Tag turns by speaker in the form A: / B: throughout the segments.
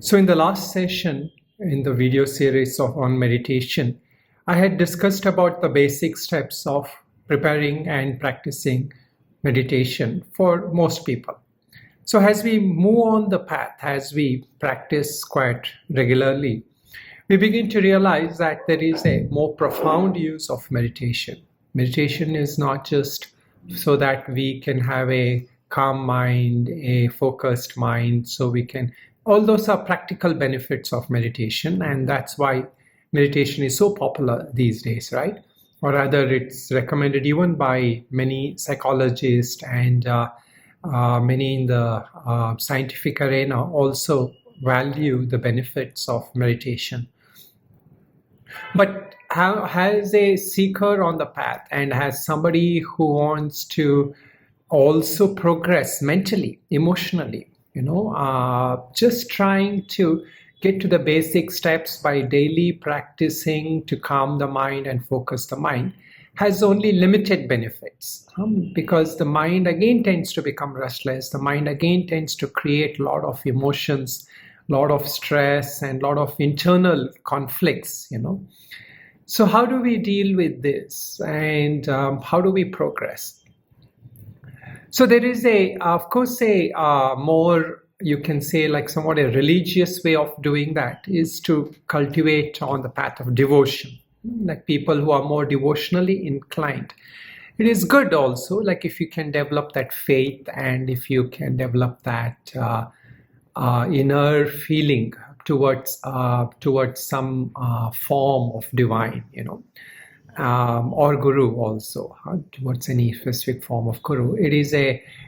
A: So in the last session, in the video series on meditation, I had discussed about the basic steps of preparing and practicing meditation for most people. So as we move on the path, as we practice quite regularly, we begin to realize that there is a more profound use of meditation. Meditation is not just so that we can have a calm mind, a focused mind, so we can, all those are practical benefits of meditation, and that's why meditation is so popular these days, right? Or rather, it's recommended even by many psychologists and many in the scientific arena also value the benefits of meditation. But as a seeker on the path and as somebody who wants to also progress mentally, emotionally, just trying to get to the basic steps by daily practicing to calm the mind and focus the mind has only limited benefits, because the mind again tends to become restless. The mind again tends to create a lot of emotions, a lot of stress, and a lot of internal conflicts, So how do we deal with this, and how do we progress? So there is of course, more, you can say, like somewhat a religious way of doing that is to cultivate on the path of devotion, like people who are more devotionally inclined. It is good also, like if you can develop that faith and if you can develop that inner feeling towards some form of divine, or guru also, towards any specific form of guru. It is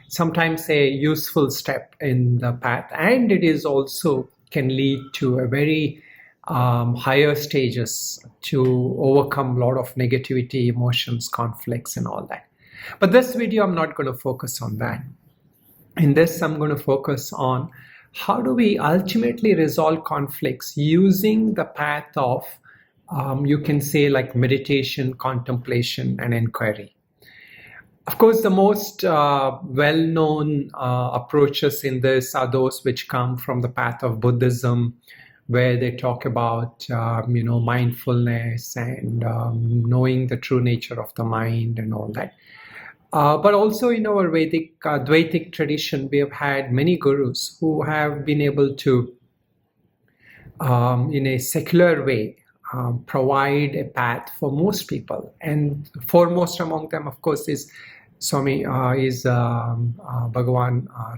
A: sometimes a useful step in the path, and it is also can lead to a very higher stages to overcome a lot of negativity, emotions, conflicts, and all that. But this video, I'm not going to focus on that. In this, I'm going to focus on how do we ultimately resolve conflicts using the path of you can say like meditation, contemplation, and inquiry. Of course, the most well-known approaches in this are those which come from the path of Buddhism, where they talk about mindfulness and knowing the true nature of the mind and all that. But also in our Vedic Advaitic tradition, we have had many gurus who have been able to, in a secular way, provide a path for most people. And foremost among them, of course, is Bhagavan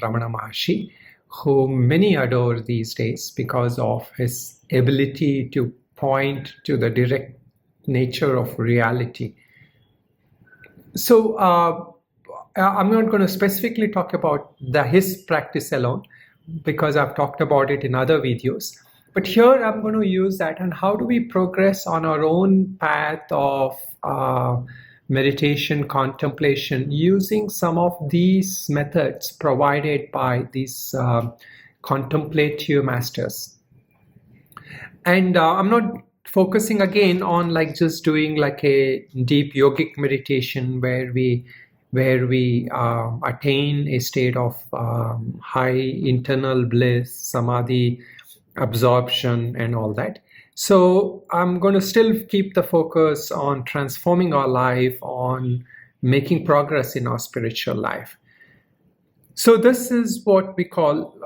A: Ramana Maharshi, whom many adore these days because of his ability to point to the direct nature of reality. So I'm not going to specifically talk about his practice alone, because I've talked about it in other videos. But here I'm going to use that, and how do we progress on our own path of meditation, contemplation, using some of these methods provided by these contemplative masters. And I'm not focusing again on like just doing like a deep yogic meditation where we attain a state of high internal bliss, samadhi, absorption, and all that. So I'm going to still keep the focus on transforming our life, on making progress in our spiritual life. So this is what we call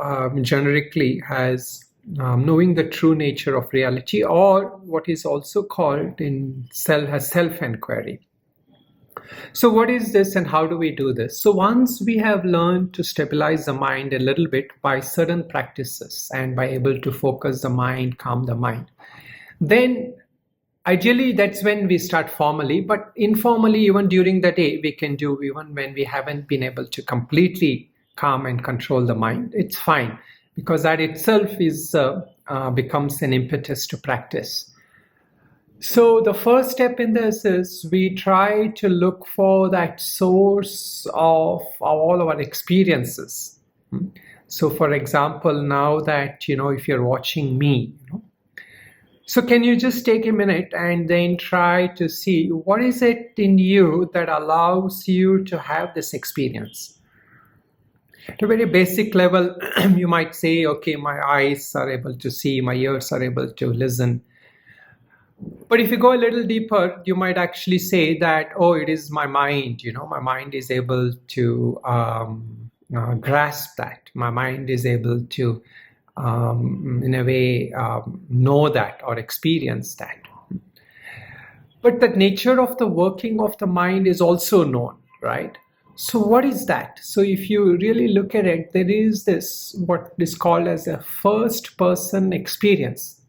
A: generically as knowing the true nature of reality, or what is also called in self-enquiry. So what is this and how do we do this? So once we have learned to stabilize the mind a little bit by certain practices and by able to focus the mind, calm the mind, then ideally that's when we start formally, but informally even during the day we can do, even when we haven't been able to completely calm and control the mind. It's fine, because that itself is becomes an impetus to practice. So the first step in this is we try to look for that source of all our experiences. So for example, now that, if you're watching me, so can you just take a minute and then try to see what is it in you that allows you to have this experience? At a very basic level, you might say, okay, my eyes are able to see, my ears are able to listen. But if you go a little deeper, you might actually say that, oh, it is my mind, my mind is able to grasp that. My mind is able to, in a way, know that or experience that. But the nature of the working of the mind is also known, right? So what is that? So if you really look at it, there is this, what is called as a first person experience,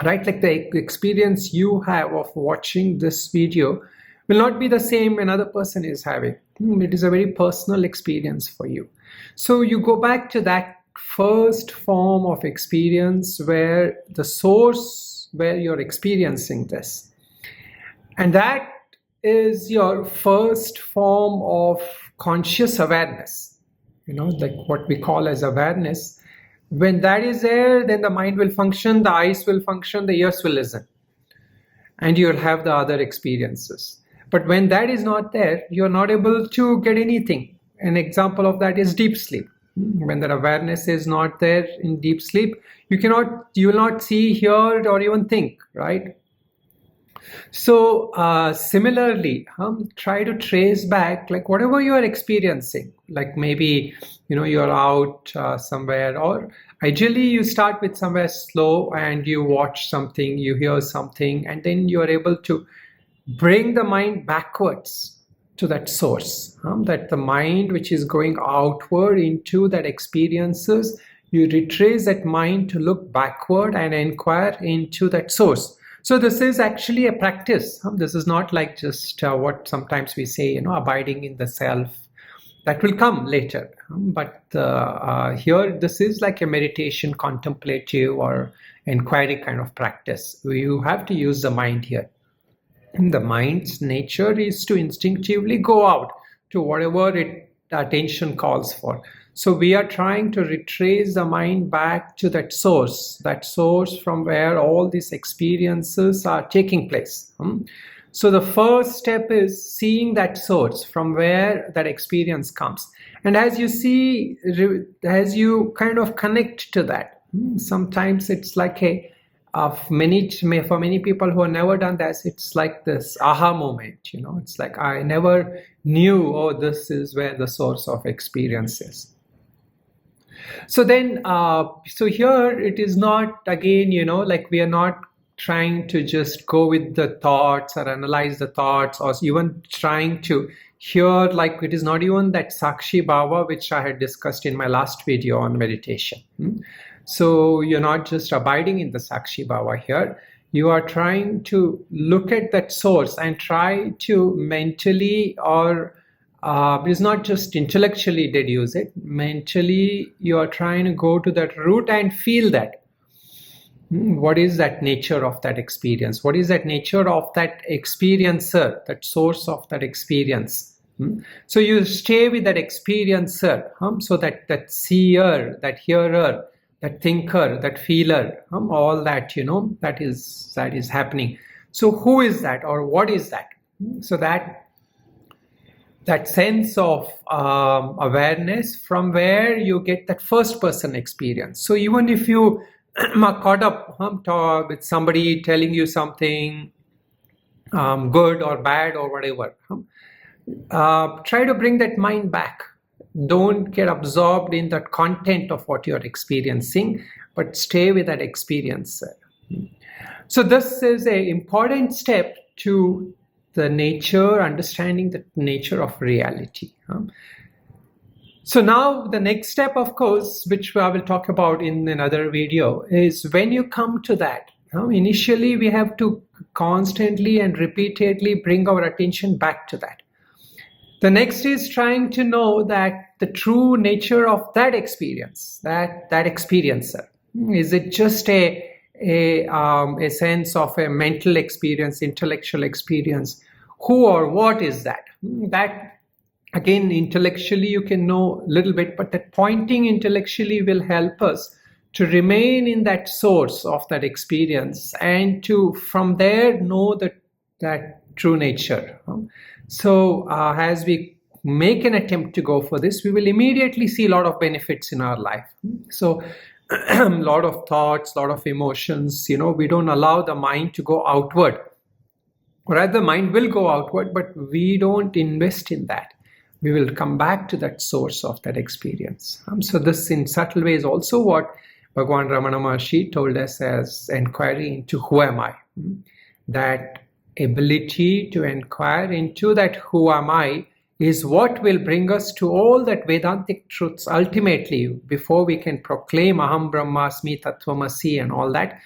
A: right? Like the experience you have of watching this video will not be the same another person is having. It is a very personal experience for you. So you go back to that first form of experience where the source, where you're experiencing this. And that is your first form of conscious awareness, like what we call as awareness. When that is there, then the mind will function, the eyes will function, the ears will listen, and you'll have the other experiences. But when that is not there, you're not able to get anything. An example of that is deep sleep. When that awareness is not there in deep sleep, you will not see, hear, or even think, right? So similarly, try to trace back, like whatever you are experiencing, like maybe, you're out somewhere, or ideally you start with somewhere slow and you watch something, you hear something, and then you are able to bring the mind backwards to that source, that the mind which is going outward into that experiences, you retrace that mind to look backward and inquire into that source. So this is actually a practice. This is not like just what sometimes we say, abiding in the self. That will come later. But here, this is like a meditation, contemplative or inquiry kind of practice. You have to use the mind here. And the mind's nature is to instinctively go out to whatever attention calls for. So we are trying to retrace the mind back to that source from where all these experiences are taking place. So the first step is seeing that source from where that experience comes. And as you see, as you kind of connect to that, sometimes it's like for many people who have never done this, it's like this aha moment, it's like, I never knew, oh, this is where the source of experience is. So then, so here it is not, again, like we are not trying to just go with the thoughts or analyze the thoughts, or even trying to hear, like it is not even that Sakshi Bhava, which I had discussed in my last video on meditation. So you're not just abiding in the Sakshi Bhava here. You are trying to look at that source and try to mentally, or it's not just intellectually deduce it. Mentally, you are trying to go to that root and feel that. What is that nature of that experience? What is that nature of that experiencer, that source of that experience? So you stay with that experiencer, so that seer, that hearer, that thinker, that feeler, all that, that is happening. So who is that, or what is that? So that sense of awareness from where you get that first person experience. So even if you are caught up with somebody telling you something good or bad or whatever, try to bring that mind back. Don't get absorbed in the content of what you're experiencing, but stay with that experience. So this is an important step to the nature, understanding the nature of reality. So now the next step, of course, which I will talk about in another video, is when you come to that, initially we have to constantly and repeatedly bring our attention back to that. The next is trying to know that the true nature of that experience, that experiencer. Is it just a sense of a mental experience, intellectual experience? Who or what is that? That, again, intellectually you can know a little bit, but that pointing intellectually will help us to remain in that source of that experience and to, from there, know that true nature. So as we make an attempt to go for this, we will immediately see a lot of benefits in our life. So a lot of thoughts, a lot of emotions, we don't allow the mind to go outward. Rather, the mind will go outward, but we don't invest in that. We will come back to that source of that experience. So this in subtle way is also what Bhagavan Ramana Maharshi told us as enquiry into who am I. That ability to inquire into that who am I is what will bring us to all that Vedantic truths ultimately, before we can proclaim Aham Brahmasmi Tattvamasi and all that.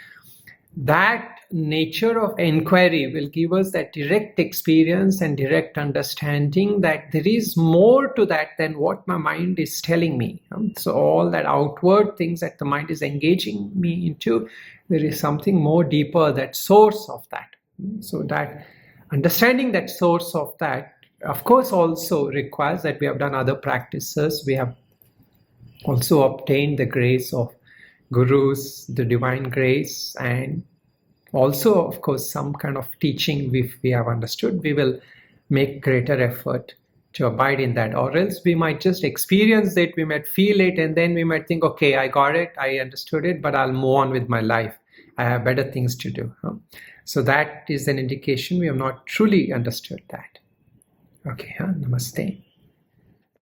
A: That nature of inquiry will give us that direct experience and direct understanding that there is more to that than what my mind is telling me. So all that outward things that the mind is engaging me into, there is something more deeper, that source of that. So that understanding that source of that, of course, also requires that we have done other practices. We have also obtained the grace of gurus, the divine grace, and also, of course, some kind of teaching we have understood. We will make greater effort to abide in that, or else we might just experience it, we might feel it, and then we might think, okay, I got it, I understood it, but I'll move on with my life. I have better things to do. So that is an indication we have not truly understood that. Okay, namaste.